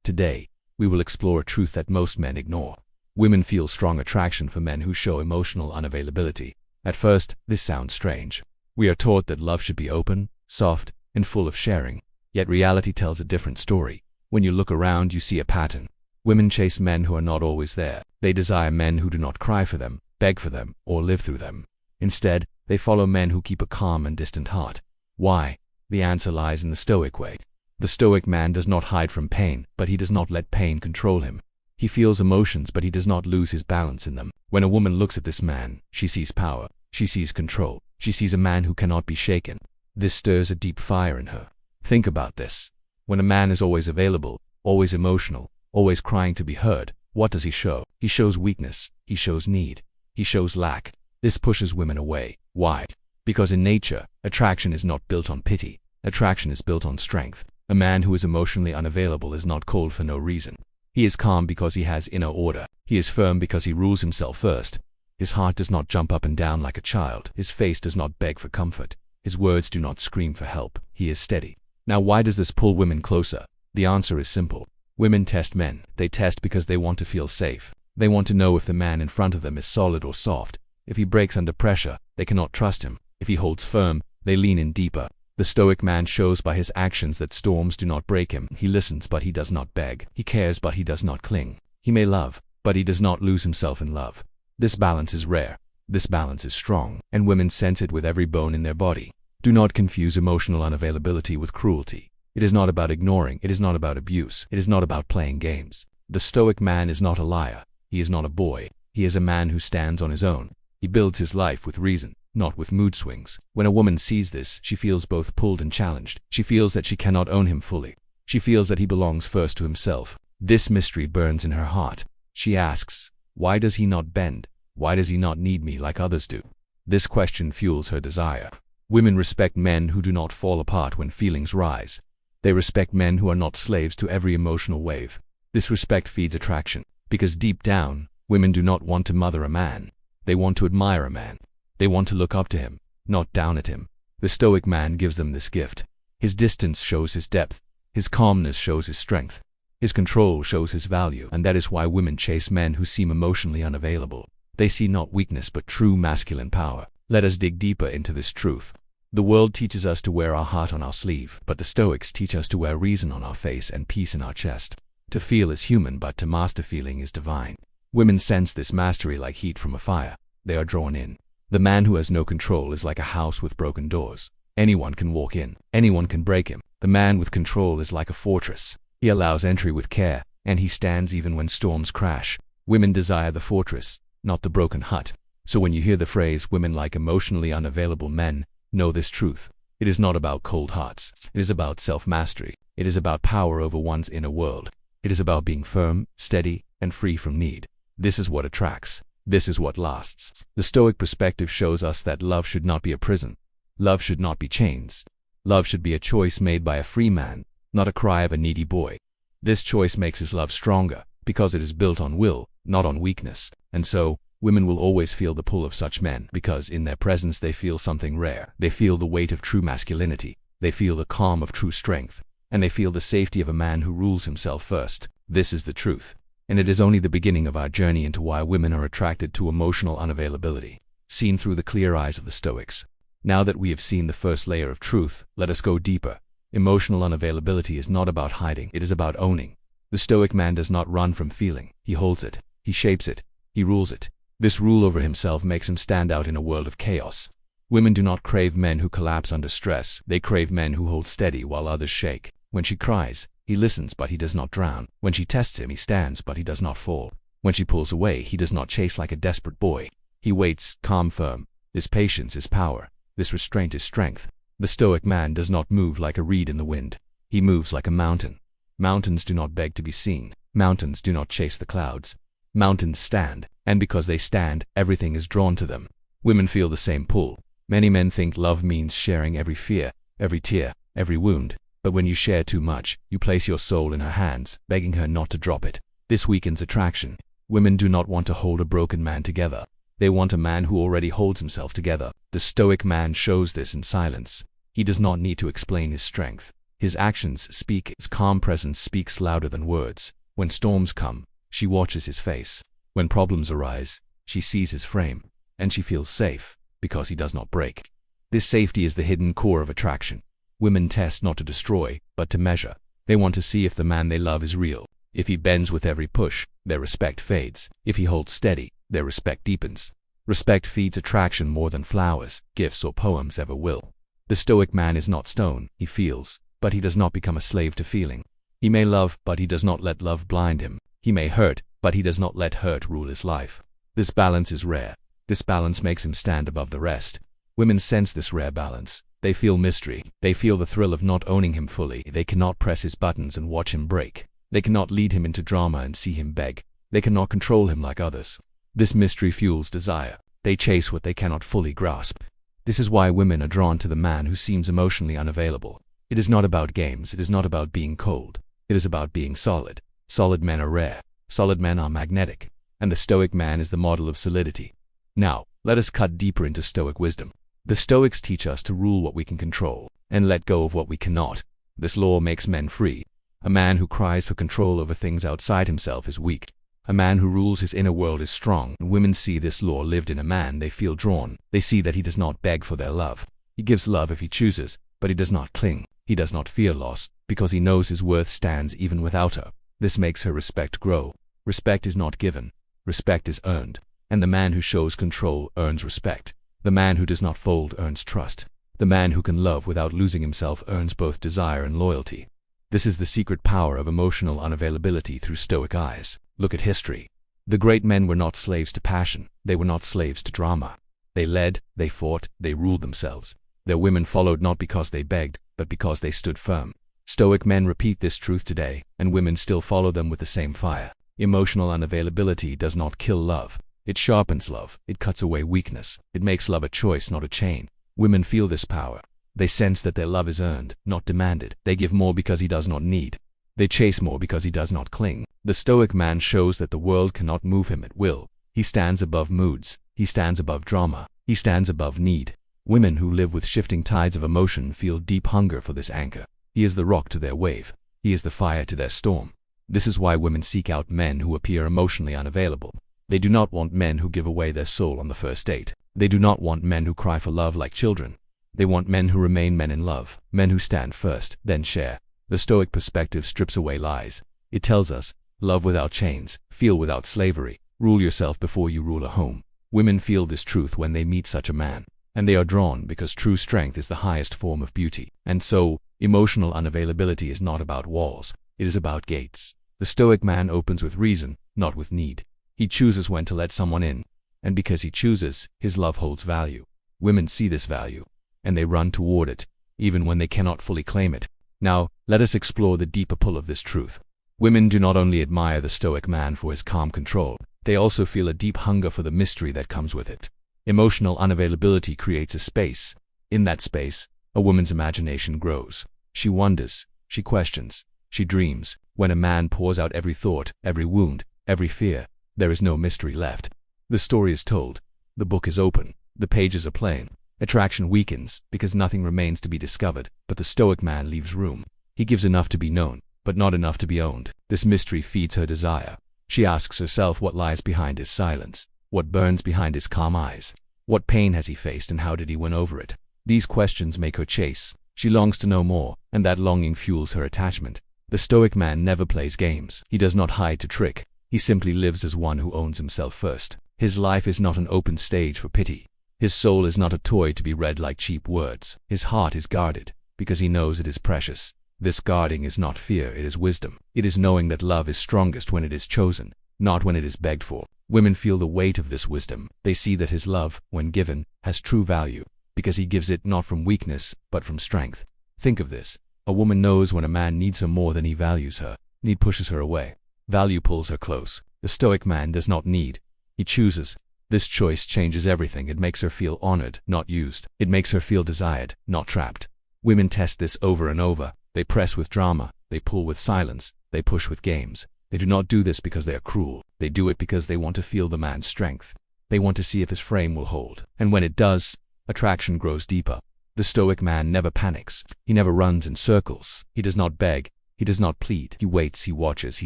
Today, we will explore a truth that most men ignore. Women feel strong attraction for men who show emotional unavailability. At first, this sounds strange. We are taught that love should be open, soft, and full of sharing. Yet reality tells a different story. When you look around, you see a pattern. Women chase men who are not always there. They desire men who do not cry for them, beg for them, or live through them. Instead, they follow men who keep a calm and distant heart. Why? The answer lies in the Stoic way. The Stoic man does not hide from pain, but he does not let pain control him. He feels emotions, but he does not lose his balance in them. When a woman looks at this man, she sees power. She sees control. She sees a man who cannot be shaken. This stirs a deep fire in her. Think about this. When a man is always available, always emotional, always crying to be heard, what does he show? He shows weakness. He shows need. He shows lack. This pushes women away. Why? Because in nature, attraction is not built on pity. Attraction is built on strength. A man who is emotionally unavailable is not cold for no reason. He is calm because he has inner order. He is firm because he rules himself first. His heart does not jump up and down like a child. His face does not beg for comfort. His words do not scream for help. He is steady. Now, why does this pull women closer? The answer is simple. Women test men. They test because they want to feel safe. They want to know if the man in front of them is solid or soft. If he breaks under pressure, they cannot trust him. If he holds firm, they lean in deeper. The Stoic man shows by his actions that storms do not break him. He listens, but he does not beg. He cares, but he does not cling. He may love, but he does not lose himself in love. This balance is rare. This balance is strong, and women sense it with every bone in their body. Do not confuse emotional unavailability with cruelty. It is not about ignoring. It is not about abuse. It is not about playing games. The Stoic man is not a liar. He is not a boy. He is a man who stands on his own. He builds his life with reason, not with mood swings. When a woman sees this, she feels both pulled and challenged. She feels that she cannot own him fully. She feels that he belongs first to himself. This mystery burns in her heart. She asks, why does he not bend? Why does he not need me like others do? This question fuels her desire. Women respect men who do not fall apart when feelings rise. They respect men who are not slaves to every emotional wave. This respect feeds attraction, because deep down, women do not want to mother a man. They want to admire a man. They want to look up to him, not down at him. The Stoic man gives them this gift. His distance shows his depth. His calmness shows his strength. His control shows his value, and that is why women chase men who seem emotionally unavailable. They see not weakness but true masculine power. Let us dig deeper into this truth. The world teaches us to wear our heart on our sleeve, but the Stoics teach us to wear reason on our face and peace in our chest. To feel is human, but to master feeling is divine. Women sense this mastery like heat from a fire. They are drawn in. The man who has no control is like a house with broken doors. Anyone can walk in. Anyone can break him. The man with control is like a fortress. He allows entry with care, and he stands even when storms crash. Women desire the fortress, not the broken hut. So when you hear the phrase, women like emotionally unavailable men, know this truth. It is not about cold hearts. It is about self-mastery. It is about power over one's inner world. It is about being firm, steady, and free from need. This is what attracts. This is what lasts. The Stoic perspective shows us that love should not be a prison. Love should not be chains. Love should be a choice made by a free man, not a cry of a needy boy. This choice makes his love stronger, because it is built on will, not on weakness. And so, women will always feel the pull of such men, because in their presence they feel something rare. They feel the weight of true masculinity. They feel the calm of true strength. And they feel the safety of a man who rules himself first. This is the truth. And it is only the beginning of our journey into why women are attracted to emotional unavailability, seen through the clear eyes of the Stoics. Now that we have seen the first layer of truth, let us go deeper. Emotional unavailability is not about hiding, it is about owning. The Stoic man does not run from feeling. He holds it. He shapes it. He rules it. This rule over himself makes him stand out in a world of chaos. Women do not crave men who collapse under stress. They crave men who hold steady while others shake. When she cries, he listens, but he does not drown. When she tests him, he stands, but he does not fall. When she pulls away, he does not chase like a desperate boy. He waits, calm, firm. This patience is power. This restraint is strength. The Stoic man does not move like a reed in the wind. He moves like a mountain. Mountains do not beg to be seen. Mountains do not chase the clouds. Mountains stand, and because they stand, everything is drawn to them. Women feel the same pull. Many men think love means sharing every fear, every tear, every wound. But when you share too much, you place your soul in her hands, begging her not to drop it. This weakens attraction. Women do not want to hold a broken man together. They want a man who already holds himself together. The Stoic man shows this in silence. He does not need to explain his strength. His actions speak, his calm presence speaks louder than words. When storms come, she watches his face. When problems arise, she sees his frame, and she feels safe, because he does not break. This safety is the hidden core of attraction. Women test not to destroy, but to measure. They want to see if the man they love is real. If he bends with every push, their respect fades. If he holds steady, their respect deepens. Respect feeds attraction more than flowers, gifts, or poems ever will. The Stoic man is not stone. He feels, but he does not become a slave to feeling. He may love, but he does not let love blind him. He may hurt, but he does not let hurt rule his life. This balance is rare. This balance makes him stand above the rest. Women sense this rare balance. They feel mystery. They feel the thrill of not owning him fully. They cannot press his buttons and watch him break. They cannot lead him into drama and see him beg. They cannot control him like others. This mystery fuels desire. They chase what they cannot fully grasp. This is why women are drawn to the man who seems emotionally unavailable. It is not about games. It is not about being cold. It is about being solid. Solid men are rare. Solid men are magnetic. And the Stoic man is the model of solidity. Now, let us cut deeper into Stoic wisdom. The Stoics teach us to rule what we can control and let go of what we cannot. This law makes men free. A man who cries for control over things outside himself is weak. A man who rules his inner world is strong. When women see this law lived in a man, they feel drawn. They see that he does not beg for their love. He gives love if he chooses, but he does not cling. He does not fear loss, because he knows his worth stands even without her. This makes her respect grow. Respect is not given. Respect is earned. And the man who shows control earns respect. The man who does not fold earns trust. The man who can love without losing himself earns both desire and loyalty. This is the secret power of emotional unavailability through Stoic eyes. Look at history. The great men were not slaves to passion. They were not slaves to drama. They led, they fought, they ruled themselves. Their women followed not because they begged, but because they stood firm. Stoic men repeat this truth today, and women still follow them with the same fire. Emotional unavailability does not kill love. It sharpens love. It cuts away weakness. It makes love a choice, not a chain. Women feel this power. They sense that their love is earned, not demanded. They give more because he does not need. They chase more because he does not cling. The Stoic man shows that the world cannot move him at will. He stands above moods. He stands above drama. He stands above need. Women who live with shifting tides of emotion feel deep hunger for this anchor. He is the rock to their wave. He is the fire to their storm. This is why women seek out men who appear emotionally unavailable. They do not want men who give away their soul on the first date. They do not want men who cry for love like children. They want men who remain men in love, men who stand first, then share. The Stoic perspective strips away lies. It tells us, love without chains, feel without slavery, rule yourself before you rule a home. Women feel this truth when they meet such a man, and they are drawn because true strength is the highest form of beauty. And so, emotional unavailability is not about walls, it is about gates. The Stoic man opens with reason, not with need. He chooses when to let someone in, and because he chooses, his love holds value. Women see this value, and they run toward it, even when they cannot fully claim it. Now, let us explore the deeper pull of this truth. Women do not only admire the Stoic man for his calm control, they also feel a deep hunger for the mystery that comes with it. Emotional unavailability creates a space. In that space, a woman's imagination grows. She wonders, she questions, she dreams. When a man pours out every thought, every wound, every fear, there is no mystery left. The story is told. The book is open. The pages are plain. Attraction weakens because nothing remains to be discovered, but the Stoic man leaves room. He gives enough to be known, but not enough to be owned. This mystery feeds her desire. She asks herself what lies behind his silence, what burns behind his calm eyes, what pain has he faced and how did he win over it. These questions make her chase. She longs to know more, and that longing fuels her attachment. The Stoic man never plays games. He does not hide to trick. He simply lives as one who owns himself first. His life is not an open stage for pity. His soul is not a toy to be read like cheap words. His heart is guarded, because he knows it is precious. This guarding is not fear, it is wisdom. It is knowing that love is strongest when it is chosen, not when it is begged for. Women feel the weight of this wisdom. They see that his love, when given, has true value, because he gives it not from weakness, but from strength. Think of this. A woman knows when a man needs her more than he values her. Need pushes her away. Value pulls her close. The Stoic man does not need. He chooses. This choice changes everything. It makes her feel honored, not used. It makes her feel desired, not trapped. Women test this over and over. They press with drama. They pull with silence. They push with games. They do not do this because they are cruel. They do it because they want to feel the man's strength. They want to see if his frame will hold. And when it does, attraction grows deeper. The Stoic man never panics. He never runs in circles. He does not beg. He does not plead. He waits, he watches, he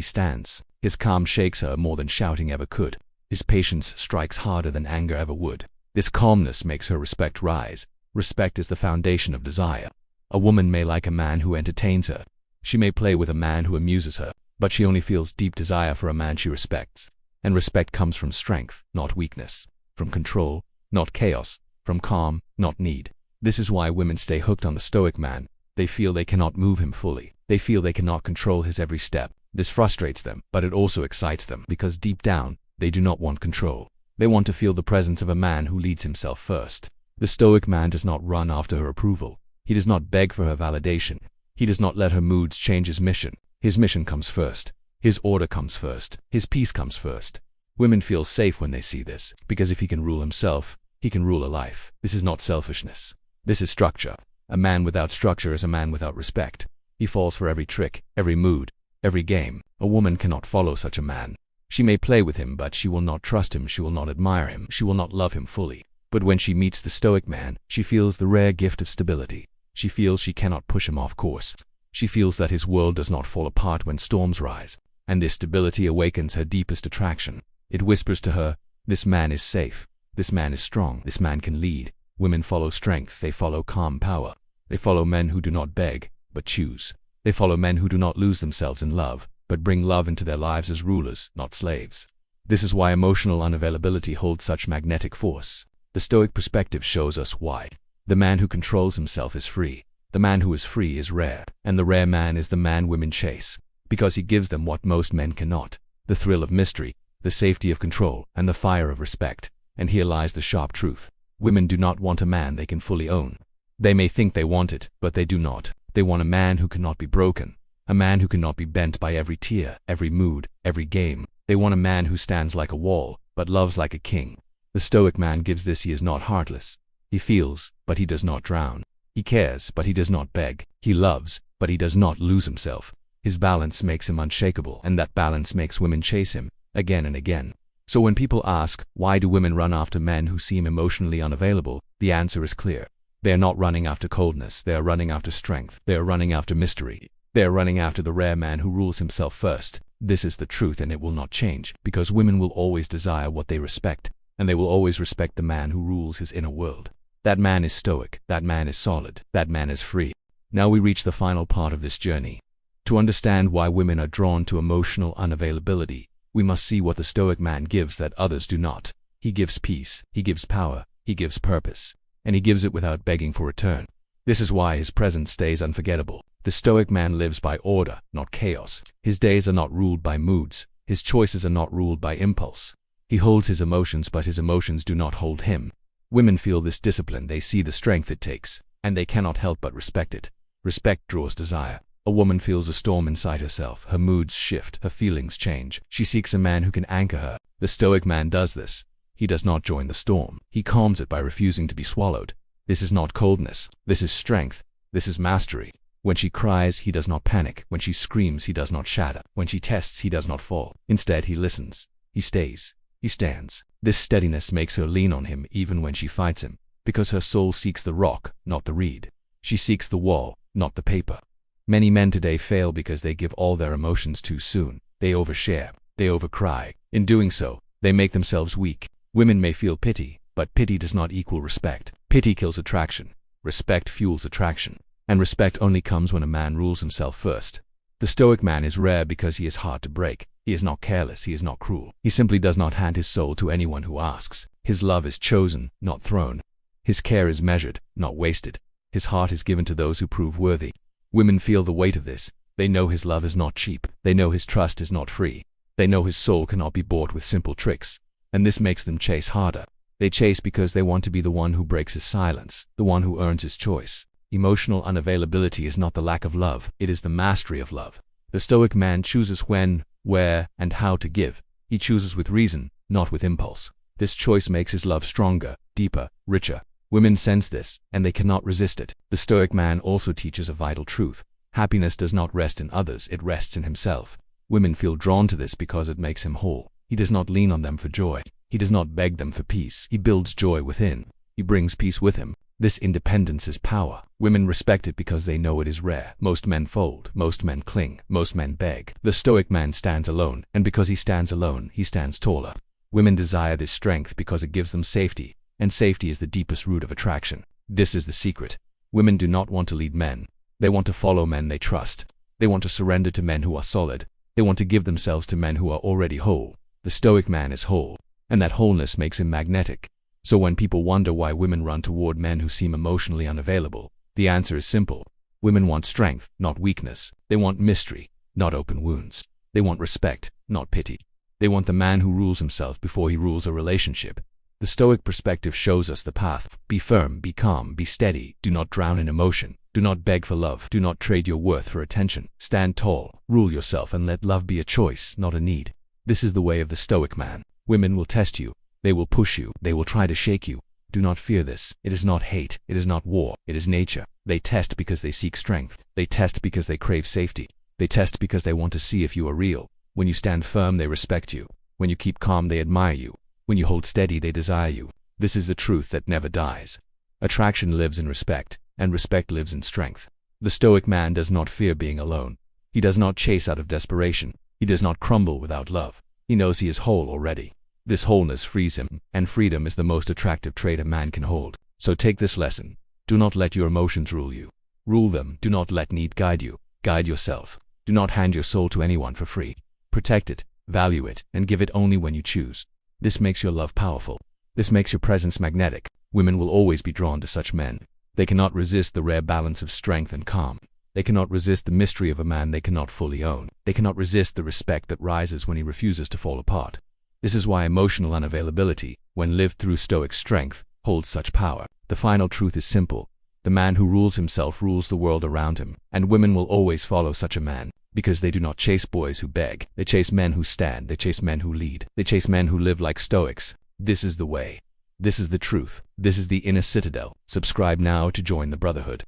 stands. His calm shakes her more than shouting ever could. His patience strikes harder than anger ever would. This calmness makes her respect rise. Respect is the foundation of desire. A woman may like a man who entertains her. She may play with a man who amuses her, but she only feels deep desire for a man she respects. And respect comes from strength, not weakness. From control, not chaos. From calm, not need. This is why women stay hooked on the Stoic man. They feel they cannot move him fully. They feel they cannot control his every step. This frustrates them, but it also excites them, because deep down, they do not want control. They want to feel the presence of a man who leads himself first. The Stoic man does not run after her approval. He does not beg for her validation. He does not let her moods change his mission. His mission comes first. His order comes first. His peace comes first. Women feel safe when they see this, because if he can rule himself, he can rule a life. This is not selfishness. This is structure. A man without structure is a man without respect. He falls for every trick, every mood, every game. A woman cannot follow such a man. She may play with him, but she will not trust him, she will not admire him, she will not love him fully. But when she meets the Stoic man, she feels the rare gift of stability. She feels she cannot push him off course. She feels that his world does not fall apart when storms rise. And this stability awakens her deepest attraction. It whispers to her, this man is safe. This man is strong. This man can lead. Women follow strength. They follow calm power. They follow men who do not beg, but choose. They follow men who do not lose themselves in love, but bring love into their lives as rulers, not slaves. This is why emotional unavailability holds such magnetic force. The Stoic perspective shows us why. The man who controls himself is free. The man who is free is rare. And the rare man is the man women chase, because he gives them what most men cannot: the thrill of mystery, the safety of control, and the fire of respect. And here lies the sharp truth. Women do not want a man they can fully own. They may think they want it, but they do not. They want a man who cannot be broken. A man who cannot be bent by every tear, every mood, every game. They want a man who stands like a wall, but loves like a king. The Stoic man gives this. He is not heartless. He feels, but he does not drown. He cares, but he does not beg. He loves, but he does not lose himself. His balance makes him unshakable, and that balance makes women chase him, again and again. So when people ask, why do women run after men who seem emotionally unavailable, the answer is clear. They are not running after coldness. They are running after strength. They are running after mystery. They are running after the rare man who rules himself first. This is the truth, and it will not change, because women will always desire what they respect, and they will always respect the man who rules his inner world. That man is stoic. That man is solid. That man is free. Now we reach the final part of this journey. To understand why women are drawn to emotional unavailability, we must see what the Stoic man gives that others do not. He gives peace. He gives power. He gives purpose. And he gives it without begging for return. This is why his presence stays unforgettable. The Stoic man lives by order, not chaos. His days are not ruled by moods. His choices are not ruled by impulse. He holds his emotions, but his emotions do not hold him. Women feel this discipline. They see the strength it takes, and they cannot help but respect it. Respect draws desire. A woman feels a storm inside herself. Her moods shift. Her feelings change. She seeks a man who can anchor her. The Stoic man does this. He does not join the storm. He calms it by refusing to be swallowed. This is not coldness. This is strength. This is mastery. When she cries, he does not panic. When she screams, he does not shatter. When she tests, he does not fall. Instead, he listens. He stays. He stands. This steadiness makes her lean on him even when she fights him, because her soul seeks the rock, not the reed. She seeks the wall, not the paper. Many men today fail because they give all their emotions too soon. They overshare. They overcry. In doing so, they make themselves weak. Women may feel pity, but pity does not equal respect. Pity kills attraction. Respect fuels attraction. And respect only comes when a man rules himself first. The Stoic man is rare because he is hard to break. He is not careless. He is not cruel. He simply does not hand his soul to anyone who asks. His love is chosen, not thrown. His care is measured, not wasted. His heart is given to those who prove worthy. Women feel the weight of this. They know his love is not cheap. They know his trust is not free. They know his soul cannot be bought with simple tricks. And this makes them chase harder. They chase because they want to be the one who breaks his silence, the one who earns his choice. Emotional unavailability is not the lack of love. It is the mastery of love. The Stoic man chooses when, where, and how to give. He chooses with reason, not with impulse. This choice makes his love stronger, deeper, richer. Women sense this, and they cannot resist it. The Stoic man also teaches a vital truth. Happiness does not rest in others, it rests in himself. Women feel drawn to this because it makes him whole. He does not lean on them for joy. He does not beg them for peace. He builds joy within. He brings peace with him. This independence is power. Women respect it because they know it is rare. Most men fold, most men cling, most men beg. The Stoic man stands alone, and because he stands alone, he stands taller. Women desire this strength because it gives them safety, and safety is the deepest root of attraction. This is the secret. Women do not want to lead men. They want to follow men they trust. They want to surrender to men who are solid. They want to give themselves to men who are already whole. The Stoic man is whole, and that wholeness makes him magnetic. So when people wonder why women run toward men who seem emotionally unavailable, the answer is simple. Women want strength, not weakness. They want mystery, not open wounds. They want respect, not pity. They want the man who rules himself before he rules a relationship. The Stoic perspective shows us the path. Be firm, be calm, be steady. Do not drown in emotion. Do not beg for love. Do not trade your worth for attention. Stand tall, rule yourself, and let love be a choice, not a need. This is the way of the Stoic man. Women will test you. They will push you. They will try to shake you. Do not fear this. It is not hate. It is not war. It is nature. They test because they seek strength. They test because they crave safety. They test because they want to see if you are real. When you stand firm, they respect you. When you keep calm, they admire you. When you hold steady, they desire you. This is the truth that never dies. Attraction lives in respect, and respect lives in strength. The Stoic man does not fear being alone. He does not chase out of desperation. He does not crumble without love. He knows he is whole already. This wholeness frees him, and freedom is the most attractive trait a man can hold. So take this lesson. Do not let your emotions rule you. Rule them. Do not let need guide you. Guide yourself. Do not hand your soul to anyone for free. Protect it, value it, and give it only when you choose. This makes your love powerful. This makes your presence magnetic. Women will always be drawn to such men. They cannot resist the rare balance of strength and calm. They cannot resist the mystery of a man they cannot fully own. They cannot resist the respect that rises when he refuses to fall apart. This is why emotional unavailability, when lived through Stoic strength, holds such power. The final truth is simple. The man who rules himself rules the world around him, and women will always follow such a man, because they do not chase boys who beg. They chase men who stand. They chase men who lead. They chase men who live like Stoics. This is the way. This is the truth. This is the Inner Citadel. Subscribe now to join the Brotherhood.